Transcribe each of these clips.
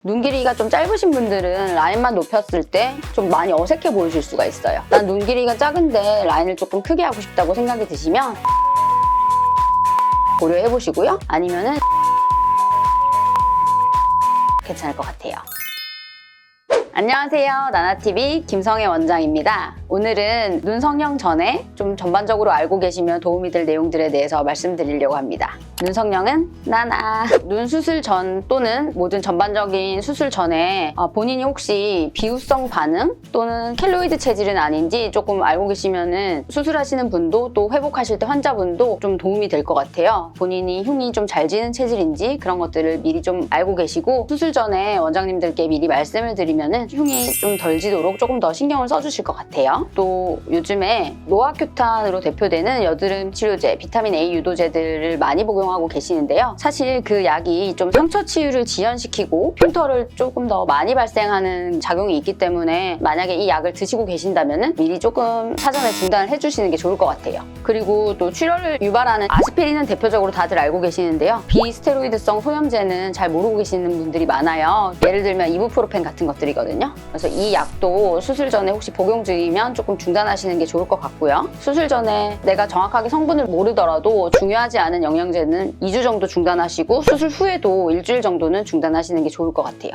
눈 길이가 좀 짧으신 분들은 라인만 높였을 때 좀 많이 어색해 보이실 수가 있어요. 난 눈 길이가 작은데 라인을 조금 크게 하고 싶다고 생각이 드시면 고려해보시고요. 아니면은 괜찮을 것 같아요. 안녕하세요. 나나TV 김성애 원장입니다. 오늘은 눈 성형 전에 좀 전반적으로 알고 계시면 도움이 될 내용들에 대해서 말씀드리려고 합니다. 눈 성형은 나나. 눈 수술 전 또는 모든 전반적인 수술 전에 본인이 혹시 비후성 반응 또는 켈로이드 체질은 아닌지 조금 알고 계시면은 수술하시는 분도 또 회복하실 때 환자분도 좀 도움이 될 것 같아요. 본인이 흉이 좀 잘 지는 체질인지 그런 것들을 미리 좀 알고 계시고 수술 전에 원장님들께 미리 말씀을 드리면은 흉이 좀 덜 지도록 조금 더 신경을 써주실 것 같아요. 또 요즘에 노아큐탄으로 대표되는 여드름 치료제, 비타민 A 유도제들을 많이 복용하고 계시는데요. 사실 그 약이 좀 상처 치유를 지연시키고 흉터를 조금 더 많이 발생하는 작용이 있기 때문에 만약에 이 약을 드시고 계신다면 미리 조금 사전에 중단을 해주시는 게 좋을 것 같아요. 그리고 또 출혈을 유발하는 아스피린은 대표적으로 다들 알고 계시는데요. 비스테로이드성 소염제는 잘 모르고 계시는 분들이 많아요. 예를 들면 이부프로펜 같은 것들이거든요. 그래서 이 약도 수술 전에 혹시 복용 중이면 조금 중단하시는 게 좋을 것 같고요. 수술 전에 내가 정확하게 성분을 모르더라도 중요하지 않은 영양제는 2주 정도 중단하시고 수술 후에도 일주일 정도는 중단하시는 게 좋을 것 같아요.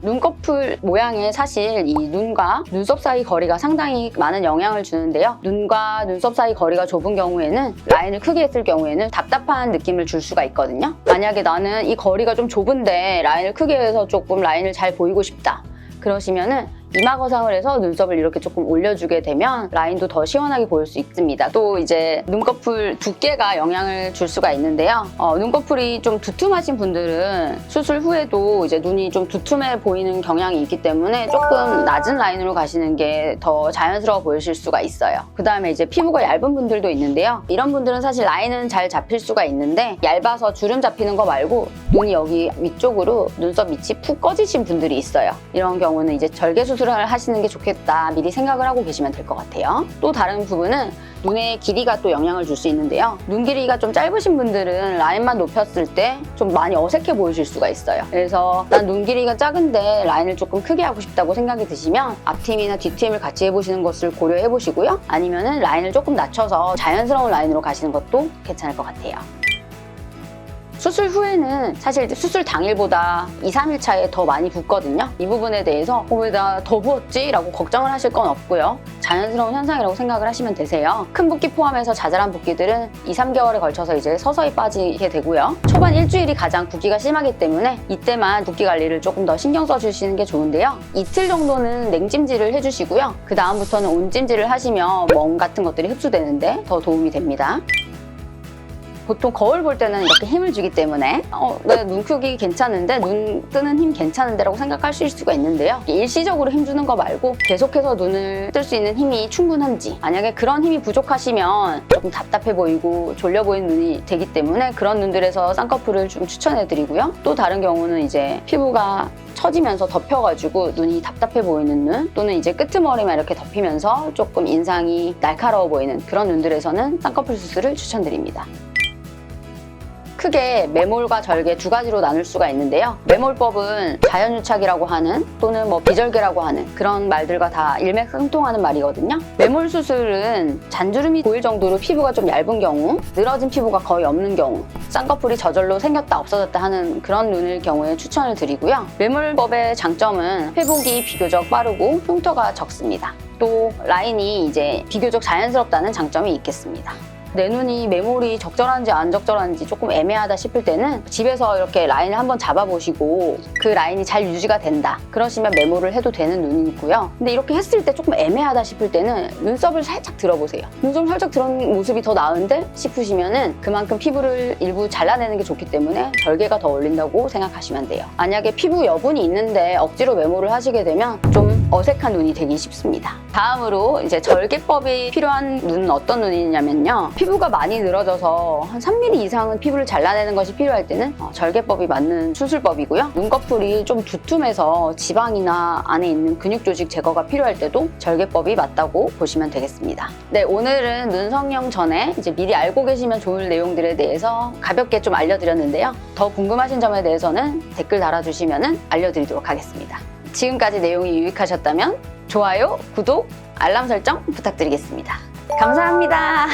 눈꺼풀 모양에 사실 이 눈과 눈썹 사이 거리가 상당히 많은 영향을 주는데요. 눈과 눈썹 사이 거리가 좁은 경우에는 라인을 크게 했을 경우에는 답답한 느낌을 줄 수가 있거든요. 만약에 나는 이 거리가 좀 좁은데 라인을 크게 해서 조금 라인을 잘 보이고 싶다. 그러시면은 이마 거상을 해서 눈썹을 이렇게 조금 올려주게 되면 라인도 더 시원하게 보일 수 있습니다. 또 이제 눈꺼풀 두께가 영향을 줄 수가 있는데요. 눈꺼풀이 좀 두툼하신 분들은 수술 후에도 이제 눈이 좀 두툼해 보이는 경향이 있기 때문에 조금 낮은 라인으로 가시는 게 더 자연스러워 보이실 수가 있어요. 그 다음에 이제 피부가 얇은 분들도 있는데요. 이런 분들은 사실 라인은 잘 잡힐 수가 있는데 얇아서 주름 잡히는 거 말고 눈이 여기 위쪽으로 눈썹 밑이 푹 꺼지신 분들이 있어요. 이런 경우는 이제 절개 수술을 하시는 게 좋겠다 미리 생각을 하고 계시면 될 것 같아요. 또 다른 부분은 눈의 길이가 또 영향을 줄 수 있는데요. 눈 길이가 좀 짧으신 분들은 라인만 높였을 때 좀 많이 어색해 보이실 수가 있어요. 그래서 난 눈 길이가 작은데 라인을 조금 크게 하고 싶다고 생각이 드시면 앞트임이나 뒤트임을 같이 해보시는 것을 고려해 보시고요. 아니면은 라인을 조금 낮춰서 자연스러운 라인으로 가시는 것도 괜찮을 것 같아요. 수술 후에는 사실 수술 당일보다 2, 3일 차에 더 많이 붓거든요. 이 부분에 대해서 왜 나 더 부었지? 라고 걱정을 하실 건 없고요. 자연스러운 현상이라고 생각을 하시면 되세요. 큰 붓기 포함해서 자잘한 붓기들은 2, 3개월에 걸쳐서 이제 서서히 빠지게 되고요. 초반 일주일이 가장 붓기가 심하기 때문에 이때만 붓기 관리를 조금 더 신경 써주시는 게 좋은데요. 이틀 정도는 냉찜질을 해주시고요. 그 다음부터는 온찜질을 하시면 멍 같은 것들이 흡수되는데 더 도움이 됩니다. 보통 거울 볼 때는 이렇게 힘을 주기 때문에 내 눈 크기 괜찮은데 눈 뜨는 힘 괜찮은데 라고 생각하실 수가 있는데요. 일시적으로 힘 주는 거 말고 계속해서 눈을 뜰 수 있는 힘이 충분한지, 만약에 그런 힘이 부족하시면 조금 답답해 보이고 졸려 보이는 눈이 되기 때문에 그런 눈들에서 쌍꺼풀을 좀 추천해 드리고요. 또 다른 경우는 이제 피부가 처지면서 덮여가지고 눈이 답답해 보이는 눈, 또는 이제 끄트머리만 이렇게 덮이면서 조금 인상이 날카로워 보이는 그런 눈들에서는 쌍꺼풀 수술을 추천드립니다. 크게 매몰과 절개 두 가지로 나눌 수가 있는데요. 매몰법은 자연유착이라고 하는 또는 비절개라고 하는 그런 말들과 다 일맥상통하는 말이거든요. 매몰 수술은 잔주름이 보일 정도로 피부가 좀 얇은 경우, 늘어진 피부가 거의 없는 경우, 쌍꺼풀이 저절로 생겼다 없어졌다 하는 그런 눈일 경우에 추천을 드리고요. 매몰법의 장점은 회복이 비교적 빠르고 흉터가 적습니다. 또 라인이 이제 비교적 자연스럽다는 장점이 있겠습니다. 내 눈이 매몰이 적절한지 안 적절한지 조금 애매하다 싶을 때는 집에서 이렇게 라인을 한번 잡아보시고 그 라인이 잘 유지가 된다 그러시면 매몰을 해도 되는 눈이 있고요. 근데 이렇게 했을 때 조금 애매하다 싶을 때는 눈썹을 살짝 들어보세요. 눈썹을 살짝 들은 모습이 더 나은데 싶으시면은 그만큼 피부를 일부 잘라내는 게 좋기 때문에 절개가 더 어울린다고 생각하시면 돼요. 만약에 피부 여분이 있는데 억지로 매몰을 하시게 되면 좀 어색한 눈이 되기 쉽습니다. 다음으로 이제 절개법이 필요한 눈은 어떤 눈이냐면요. 피부가 많이 늘어져서 한 3mm 이상은 피부를 잘라내는 것이 필요할 때는 절개법이 맞는 수술법이고요. 눈꺼풀이 좀 두툼해서 지방이나 안에 있는 근육 조직 제거가 필요할 때도 절개법이 맞다고 보시면 되겠습니다. 네, 오늘은 눈 성형 전에 이제 미리 알고 계시면 좋을 내용들에 대해서 가볍게 좀 알려드렸는데요. 더 궁금하신 점에 대해서는 댓글 달아주시면 알려드리도록 하겠습니다. 지금까지 내용이 유익하셨다면 좋아요, 구독, 알람 설정 부탁드리겠습니다. 감사합니다.